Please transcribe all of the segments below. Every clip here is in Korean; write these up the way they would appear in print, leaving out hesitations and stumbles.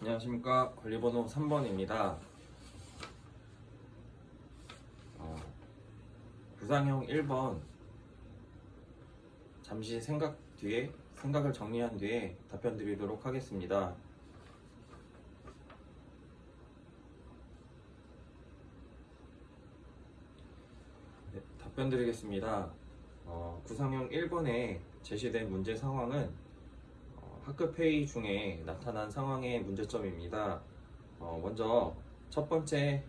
안녕하십니까. 관리번호 3번입니다. 구상형 1번 잠시 생각을 정리한 뒤에 답변 드리도록 하겠습니다. 네, 답변 드리겠습니다. 구상형 1번에 제시된 문제 상황은 학급 회의 중에 나타난 상황의 문제점입니다. 먼저 첫 번째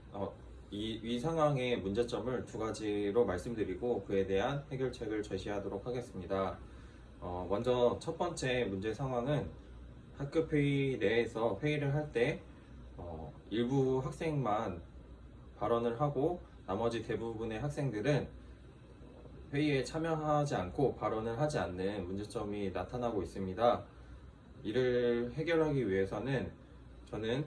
이 상황의 문제점을 두 가지로 말씀드리고 그에 대한 해결책을 제시하도록 하겠습니다. 먼저 첫 번째 문제 상황은 학급 회의 내에서 회의를 할 때 일부 학생만 발언을 하고 나머지 대부분의 학생들은 회의에 참여하지 않고 발언을 하지 않는 문제점이 나타나고 있습니다. 이를 해결하기 위해서는 저는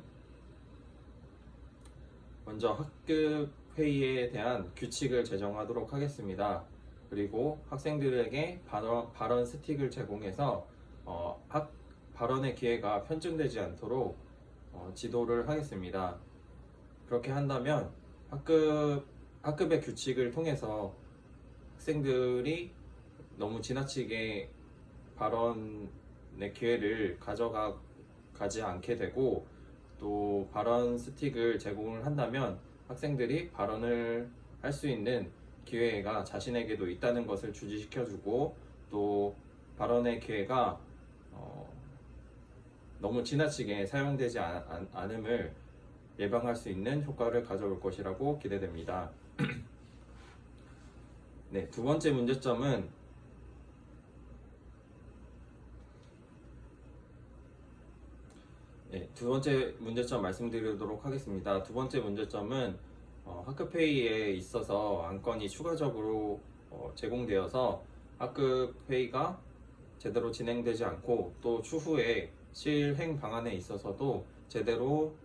먼저 학급 회의에 대한 규칙을 제정하도록 하겠습니다. 그리고 학생들에게 발언 스틱을 제공해서 발언의 기회가 편중되지 않도록 지도를 하겠습니다. 그렇게 한다면 학급의 규칙을 통해서 학생들이 너무 지나치게 발언의 기회를 가져가지 않게 되고, 또 발언 스틱을 제공을 한다면 학생들이 발언을 할 수 있는 기회가 자신에게도 있다는 것을 주지시켜주고, 또 발언의 기회가 너무 지나치게 사용되지 않음을 예방할 수 있는 효과를 가져올 것이라고 기대됩니다. 네, 두 번째 문제점은 두 번째 문제점 말씀드리도록 하겠습니다. 두 번째 문제점은 학급 회의에 있어서 안건이 추가적으로 제공되어서 학급 회의가 제대로 진행되지 않고, 또 추후에 실행 방안에 있어서도 제대로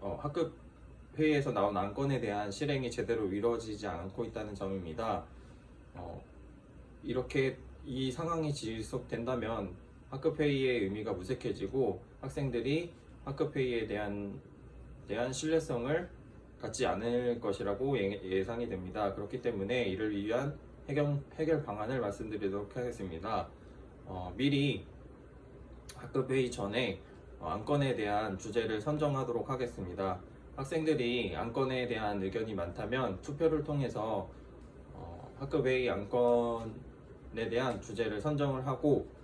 학급 회의에서 나온 안건에 대한 실행이 제대로 이루어지지 않고 있다는 점입니다. 이렇게 이 상황이 지속된다면 학급 회의의 의미가 무색해지고 학생들이 학급 회의에 대한 신뢰성을 갖지 않을 것이라고 예상이 됩니다. 그렇기 때문에 이를 위한 해결 방안을 말씀드리도록 하겠습니다. 미리 학급 회의 전에 안건에 대한 주제를 선정하도록 하겠습니다. 학생들이 안건에 대한 의견이 많다면 투표를 통해서 학급 회의 안건에 대한 주제를 선정을 하고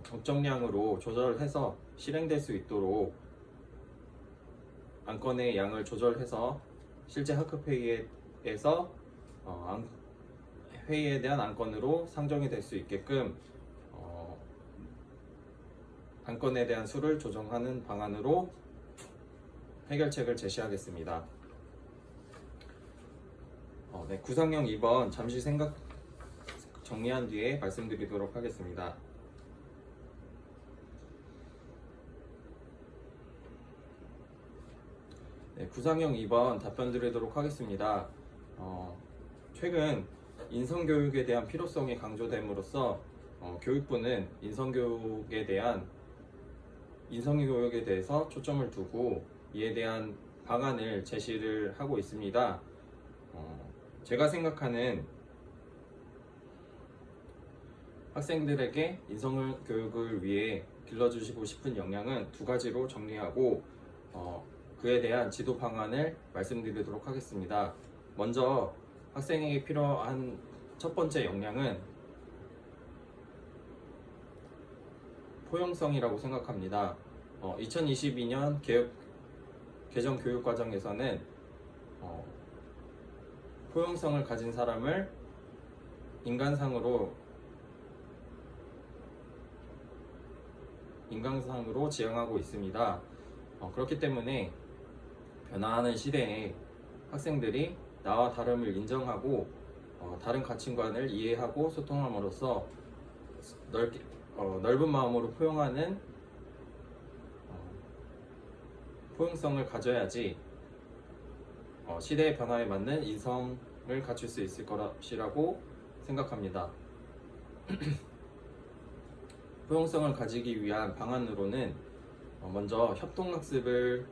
적정량으로 조절해서 실행될 수 있도록 안건의 양을 조절해서 실제 학급 회의에서 회의에 대한 안건으로 상정이 될 수 있게끔 안건에 대한 수를 조정하는 방안으로 해결책을 제시하겠습니다. 네, 구상형 2번 잠시 생각 정리한 뒤에 말씀드리도록 하겠습니다. 네, 구상형 2번 답변 드리도록 하겠습니다. 최근 인성교육에 대한 필요성이 강조됨으로써 교육부는 인성교육에 대해서 초점을 두고 이에 대한 방안을 제시를 하고 있습니다. 제가 생각하는 학생들에게 인성교육을 위해 길러주시고 싶은 역량은 두 가지로 정리하고 그에 대한 지도 방안을 말씀드리도록 하겠습니다. 먼저 학생에게 필요한 첫 번째 역량은 포용성이라고 생각합니다. 2022년 개정 교육 과정에서는 포용성을 가진 사람을 인간상으로 지향하고 있습니다. 그렇기 때문에 변화하는 시대에 학생들이 나와 다름을 인정하고 다른 가치관을 이해하고 소통함으로써 넓은 마음으로 포용하는 포용성을 가져야지 시대의 변화에 맞는 인성을 갖출 수 있을 것이라고 생각합니다. 포용성을 가지기 위한 방안으로는 먼저 협동학습을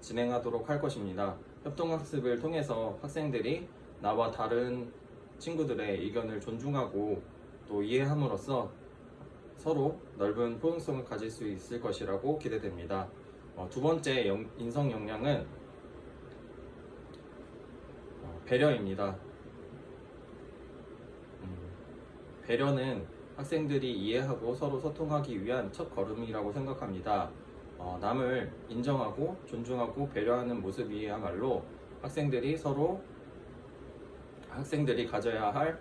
진행하도록 할 것입니다. 협동학습을 통해서 학생들이 나와 다른 친구들의 의견을 존중하고 또 이해함으로써 서로 넓은 포용성을 가질 수 있을 것이라고 기대됩니다. 두 번째 인성 역량은 배려입니다. 배려는 학생들이 이해하고 서로 소통하기 위한 첫 걸음이라고 생각합니다. 남을 인정하고 존중하고 배려하는 모습이야말로 학생들이 가져야 할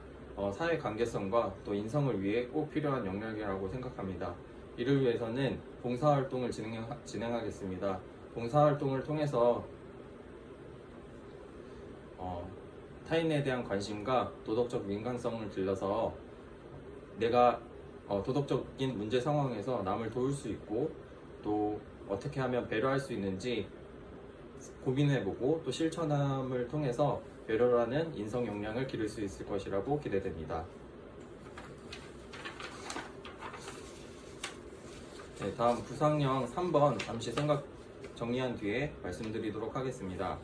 사회 관계성과 또 인성을 위해 꼭 필요한 역량이라고 생각합니다. 이를 위해서는 봉사활동을 진행하겠습니다. 봉사활동을 통해서 타인에 대한 관심과 도덕적 민감성을 길러서 내가 도덕적인 문제 상황에서 남을 도울 수 있고 또 어떻게 하면 배려할 수 있는지 고민해보고 또 실천함을 통해서 배려라는 인성 역량을 기를 수 있을 것이라고 기대됩니다. 네, 다음 부상형 3번 잠시 생각 정리한 뒤에 말씀드리도록 하겠습니다.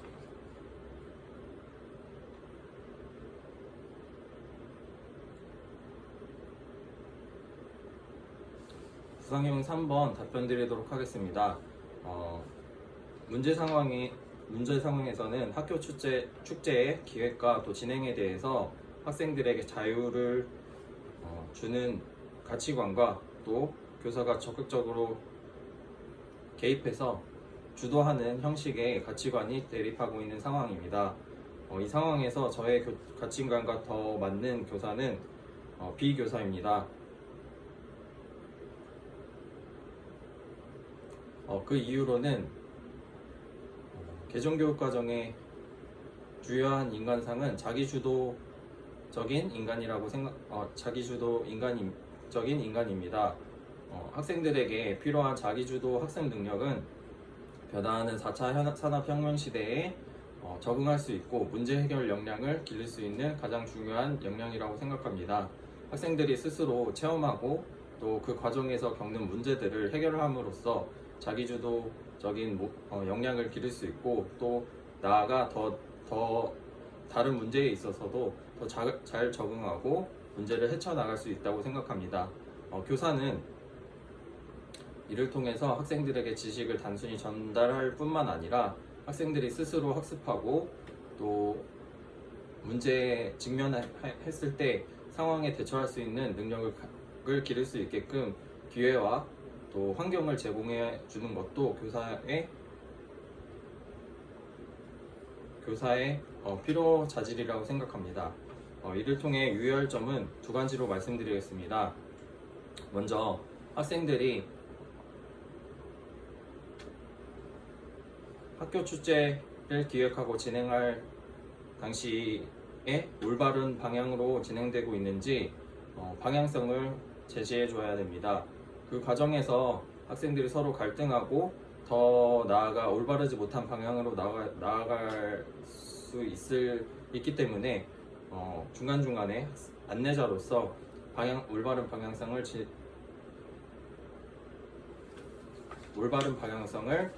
부상형 3번 답변 드리도록 하겠습니다. 문제 상황에서는 학교 축제의 기획과 또 진행에 대해서 학생들에게 자유를 주는 가치관과 또 교사가 적극적으로 개입해서 주도하는 형식의 가치관이 대립하고 있는 상황입니다. 이 상황에서 저의 가치관과 더 맞는 교사는 B교사입니다. 그 이유로는 개정교육과정의 주요한 인간상은 자기주도적인 인간입니다. 학생들에게 필요한 자기주도 학습 능력은 변화하는 4차 산업혁명 시대에 적응할 수 있고 문제 해결 역량을 기를 수 있는 가장 중요한 역량이라고 생각합니다. 학생들이 스스로 체험하고 또 그 과정에서 겪는 문제들을 해결함으로써 자기주도적인 역량을 기를 수 있고 또 나아가 더 다른 문제에 있어서도 더 잘 적응하고 문제를 헤쳐나갈 수 있다고 생각합니다. 교사는 이를 통해서 학생들에게 지식을 단순히 전달할 뿐만 아니라 학생들이 스스로 학습하고 또 문제에 직면했을 때 상황에 대처할 수 있는 능력을 기를 수 있게끔 기회와 또 환경을 제공해 주는 것도 교사의 필요 자질이라고 생각합니다. 이를 통해 유의할 점은 두 가지로 말씀드리겠습니다. 먼저 학생들이 학교 축제를 기획하고 진행할 당시에 올바른 방향으로 진행되고 있는지 방향성을 제시해 줘야 됩니다. 그 과정에서 학생들이 서로 갈등하고 더 나아가 올바르지 못한 방향으로 나아갈 수 있기 때문에 중간중간에 안내자로서 올바른 방향성을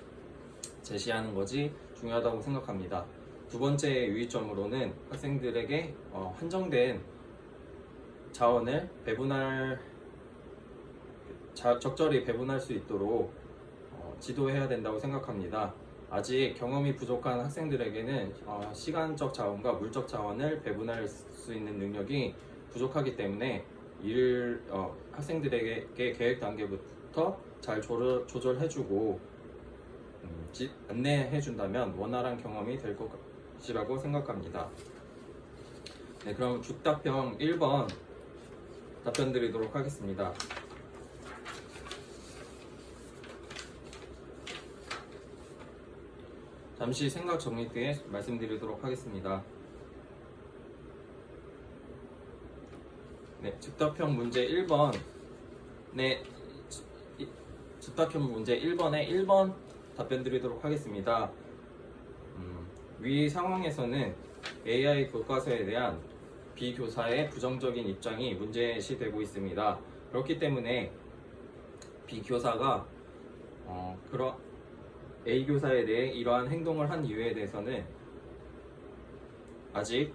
제시하는 것이 중요하다고 생각합니다. 두 번째 유의점으로는 학생들에게 한정된 자원을 적절히 배분할 수 있도록 지도해야 된다고 생각합니다. 아직 경험이 부족한 학생들에게는 시간적 자원과 물적 자원을 배분할 수 있는 능력이 부족하기 때문에 이를 학생들에게 계획 단계부터 잘 조절해주고 안내해준다면 원활한 경험이 될 것이라고 생각합니다. 네, 그럼 죽답형 1번 답변 드리도록 하겠습니다. 잠시 생각 정리 뒤에 말씀드리도록 하겠습니다. 네, 즉답형 문제 1번의 1번 답변 드리도록 하겠습니다. 위 상황에서는 AI 교과서에 대한 B교사의 부정적인 입장이 문제시되고 있습니다. 그렇기 때문에 B교사가 그런 A 교사에 대해 이러한 행동을 한 이유에 대해서는 아직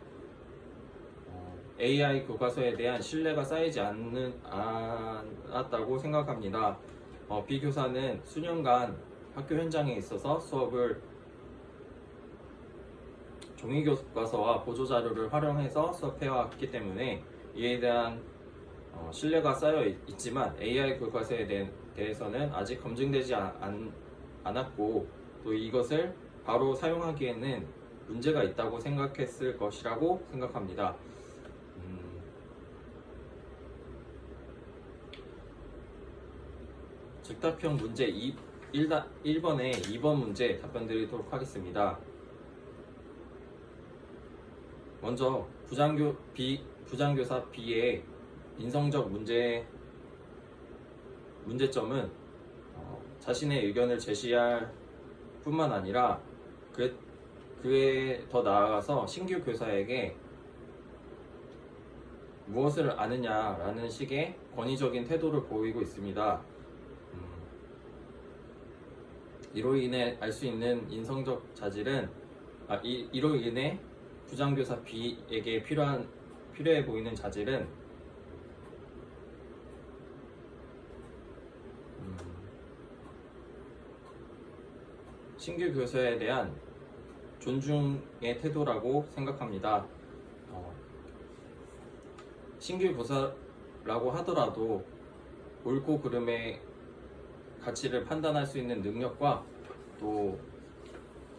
AI 교과서에 대한 신뢰가 쌓이지 않았다고 생각합니다. B 교사는 수년간 학교 현장에 있어서 수업을 종이 교과서와 보조 자료를 활용해서 수업해 왔기 때문에 이에 대한 신뢰가 쌓여 있지만 AI 교과서에 대해서는 아직 검증되지 않았고 또 이것을 바로 사용하기에는 문제가 있다고 생각했을 것이라고 생각합니다. 즉답형 문제 1번에 2번 문제 답변 드리도록 하겠습니다. 먼저 부장교사 B의 인성적 문제점은 자신의 의견을 제시할 뿐만 아니라 그에 더 나아가서 신규 교사에게 무엇을 아느냐라는 식의 권위적인 태도를 보이고 있습니다. 이로 인해 알 수 있는 인성적 자질은 이로 인해 부장교사 B에게 필요해 보이는 자질은 신규 교사에 대한 존중의 태도라고 생각합니다. 신규 교사라고 하더라도 옳고 그름의 가치를 판단할 수 있는 능력과 또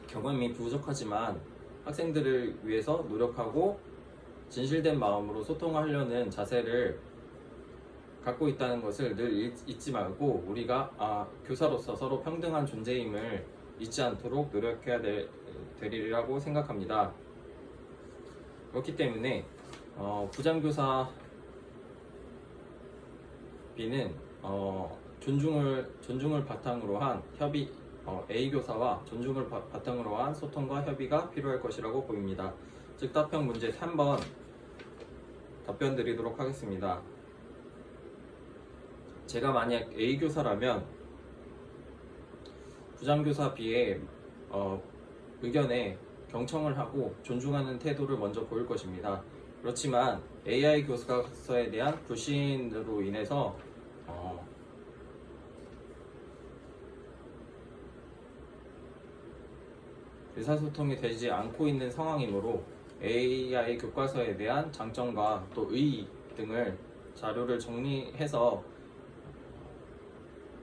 경험이 부족하지만 학생들을 위해서 노력하고 진실된 마음으로 소통하려는 자세를 갖고 있다는 것을 늘 잊지 말고 우리가 교사로서 서로 평등한 존재임을 잊지 않도록 노력해야 되리라고 생각합니다. 그렇기 때문에 부장교사 B는 존중을 바탕으로 한 협의, A 교사와 존중을 바탕으로 한 소통과 협의가 필요할 것이라고 보입니다. 즉답형 문제 3번 답변 드리도록 하겠습니다. 제가 만약 A 교사라면 부장교사 B의 의견에 경청을 하고 존중하는 태도를 먼저 보일 것입니다. 그렇지만 AI 교과서에 대한 불신으로 인해서 의사소통이 되지 않고 있는 상황이므로 AI 교과서에 대한 장점과 또 의의 등을 자료를 정리해서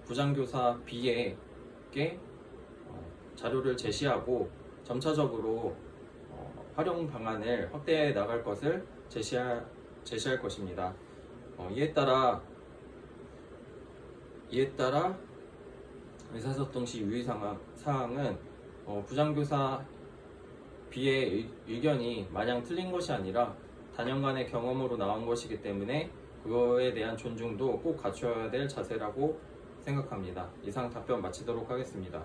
부장교사 B에게 자료를 제시하고 점차적으로 활용 방안을 확대해 나갈 것을 제시할 것입니다. 이에 따라 의사소통 시 유의사항은 부장교사 B의 의견이 마냥 틀린 것이 아니라 다년간의 경험으로 나온 것이기 때문에 그거에 대한 존중도 꼭 갖춰야 될 자세라고 생각합니다. 이상 답변 마치도록 하겠습니다.